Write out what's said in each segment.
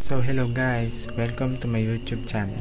So hello guys, welcome to my YouTube channel.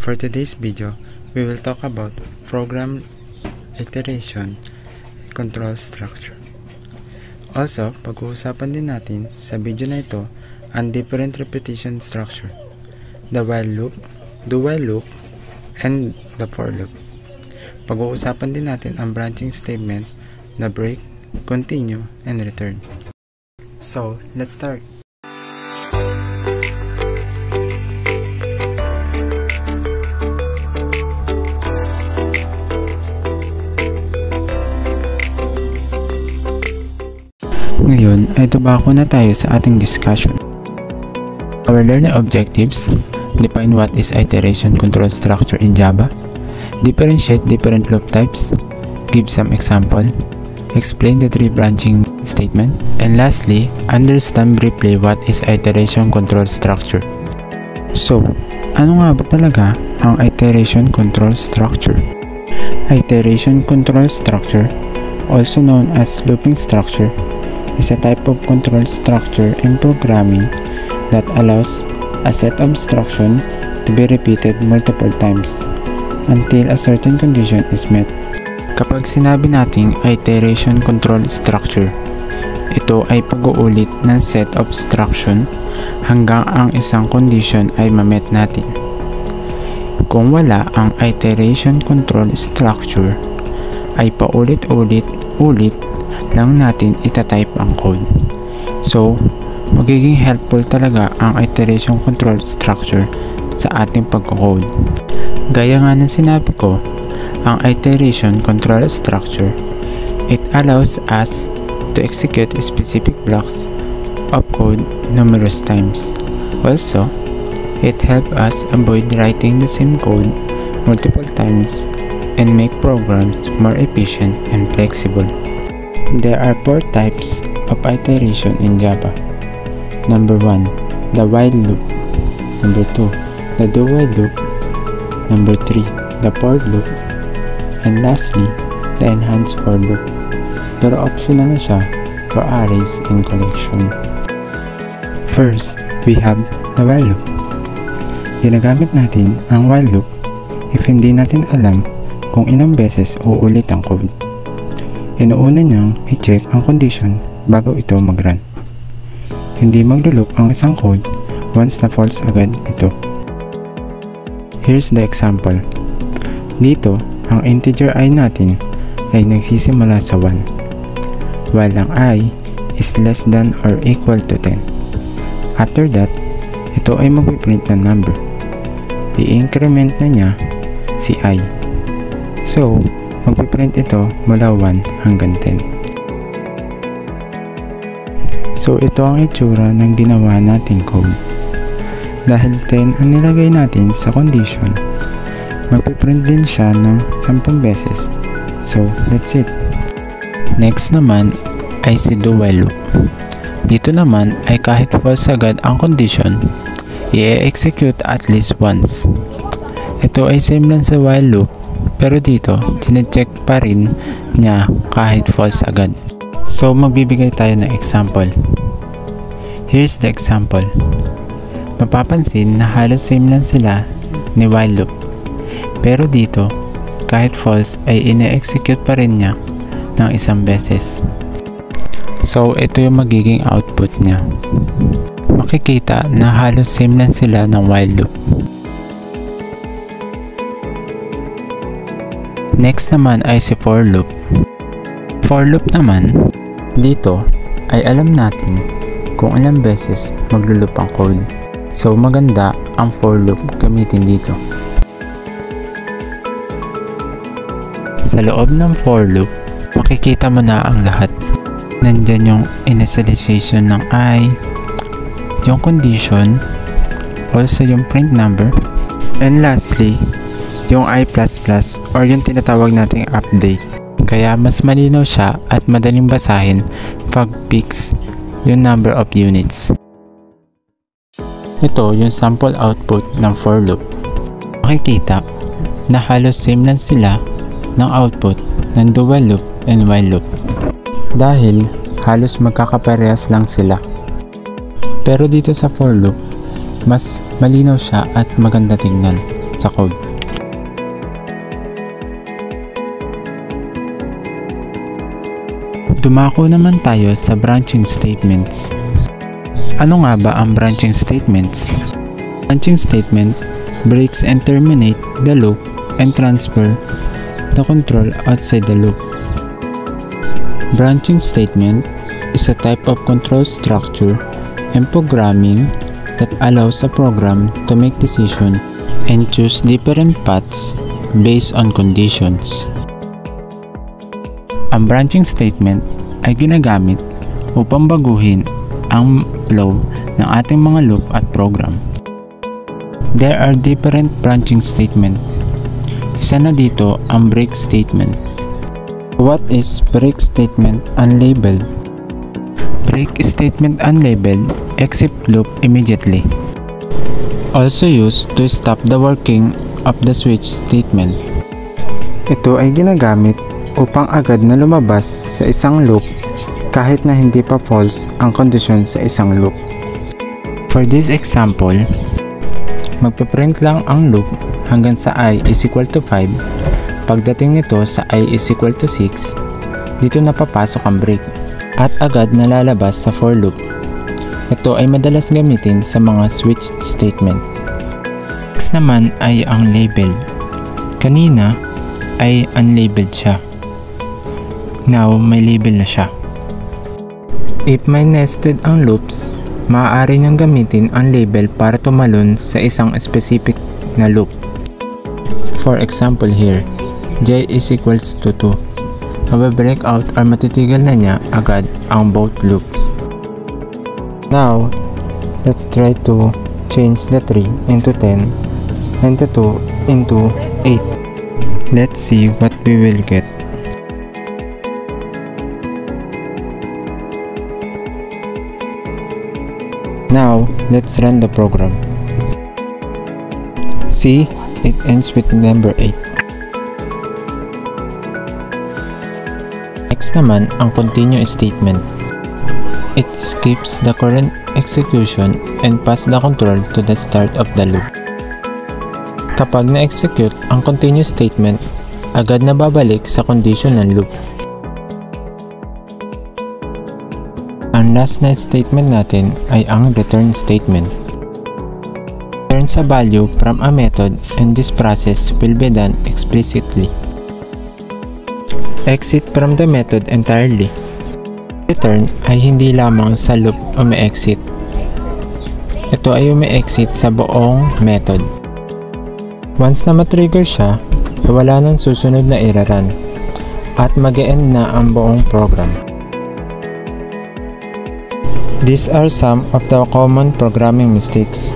For today's video, we will talk about program iteration control structure. Also, pag-uusapan din natin sa video na ito ang different repetition structure, the while loop, do while loop, and the for loop. Pag-uusapan din natin ang branching statement, the break, continue, and return. So, let's start. Ngayon ay tubako na tayo sa ating discussion. Our learning objectives: define what is iteration control structure in Java, differentiate different loop types, give some example, explain the three branching statement, and lastly, understand briefly what is iteration control structure. So, ano nga ba talaga ang iteration control structure? Iteration control structure, also known as looping structure, is a type of control structure in programming that allows a set of instructions to be repeated multiple times until a certain condition is met. Kapag sinabi nating iteration control structure, ito ay pag-uulit ng set of instruction hanggang ang isang condition ay ma-met natin. Kung wala ang iteration control structure, ay paulit-ulit lang natin itatype ang code. So, magiging helpful talaga ang iteration control structure sa ating pagko-code. Gaya nga ng sinabi ko, ang iteration control structure, it allows us to execute specific blocks of code numerous times. Also, it helps us avoid writing the same code multiple times and make programs more efficient and flexible. There are 4 types of iteration in Java. Number 1, the while loop. Number 2, the do while loop. Number 3, the for loop. And lastly, the enhanced for loop. Pero optional na siya for arrays and collection. First, we have the while loop. Ginagamit natin ang while loop if hindi natin alam kung ilang beses uulit ang code. Inuuna niyang i-check ang condition bago ito mag-run. Hindi maglo-loop ang isang code once na false agad ito. Here's the example. Dito, ang integer I natin ay nagsisimula sa 1, while ang I is less than or equal to 10. After that, ito ay magpiprint ng number. I-increment na niya si I. So, magpiprint ito mula 1 hanggang 10. So, ito ang itsura ng ginawa nating code. Dahil 10 ang nilagay natin sa condition, magpiprint din siya ng 10 beses. So, that's it. Next naman ay si do while loop. Dito naman ay kahit false agad ang condition, i-execute at least once. Ito ay same lang sa while loop, pero dito, chinecheck pa rin niya kahit false agad. So, magbibigay tayo ng example. Here's the example. Mapapansin na halos same lang sila ni while loop. Pero dito, kahit false ay ine-execute pa rin niya ng isang beses. So, ito yung magiging output niya. Makikita na halos same lang sila ng while loop. Next naman ay si for loop. For loop naman, dito ay alam natin kung ilang beses maglulup ang code. So maganda ang for loop gamitin dito. Sa loob ng for loop, makikita mo na ang lahat. Nandyan yung initialization ng I, yung condition, also yung print number, and lastly, yung I++ or yung tinatawag nating update. Kaya mas malinaw siya at madaling basahin pag fix yung number of units. Ito yung sample output ng for loop. Makikita na halos same lang sila ng output ng dual loop and while loop dahil halos magkakaparehas lang sila. Pero dito sa for loop, mas malinaw siya at maganda tingnan sa code. Dumako naman tayo sa branching statements. Ano nga ba ang branching statements? Branching statement breaks and terminate the loop and transfer the control outside the loop. Branching statement is a type of control structure and programming that allows a program to make decisions and choose different paths based on conditions. Ang branching statement ay ginagamit upang baguhin ang flow ng ating mga loop at program. There are different branching statement. Isa na dito ang break statement. What is break statement unlabeled? Break statement unlabeled exit loop immediately. Also used to stop the working of the switch statement. Ito ay ginagamit upang agad na lumabas sa isang loop kahit na hindi pa false ang kondisyon sa isang loop. For this example, magpaprint lang ang loop hanggang sa I is equal to 5. Pagdating nito sa I is equal to 6, dito na papasok ang break at agad na lalabas sa for loop. Ito ay madalas gamitin sa mga switch statement. Next naman ay ang labeled. Kanina ay unlabeled siya. Now may label na siya. If may nested ang loops, maaari niyang gamitin ang label para tumalon sa isang specific na loop. For example here, j is equals to 2. Mababreak out or matitigil na niya agad ang both loops. Now, let's try to change the 3 into 10 and the 2 into 8. Let's see what we will get. Now, let's run the program. See, it ends with number 8. Next naman ang continue statement. It skips the current execution and pass the control to the start of the loop. Kapag na-execute ang continue statement, agad na babalik sa condition ng loop. Ang last na statement natin ay ang return statement. Returns a value from a method and this process will be done explicitly. Exit from the method entirely. Return ay hindi lamang sa loop umi-exit. Ito ay umi-exit sa buong method. Once na matrigger siya, wala nang susunod na i-run at mag-e-end na ang buong program. These are some of the common programming mistakes.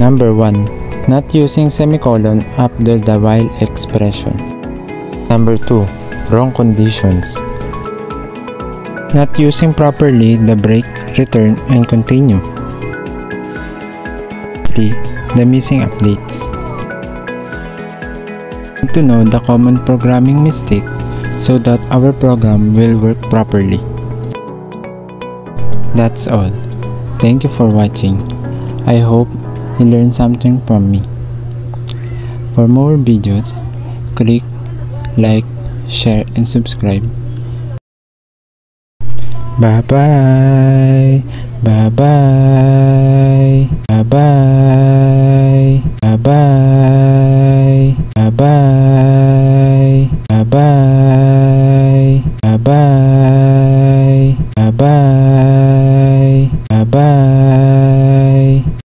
Number 1. Not using semicolon after the while expression. Number 2. Wrong conditions. Not using properly the break, return, and continue. Lastly, the missing updates. To know the common programming mistake so that our program will work properly. That's all. Thank you for watching. I hope you learned something from me. For more videos, click like, share, and subscribe. Bye bye. Bye bye.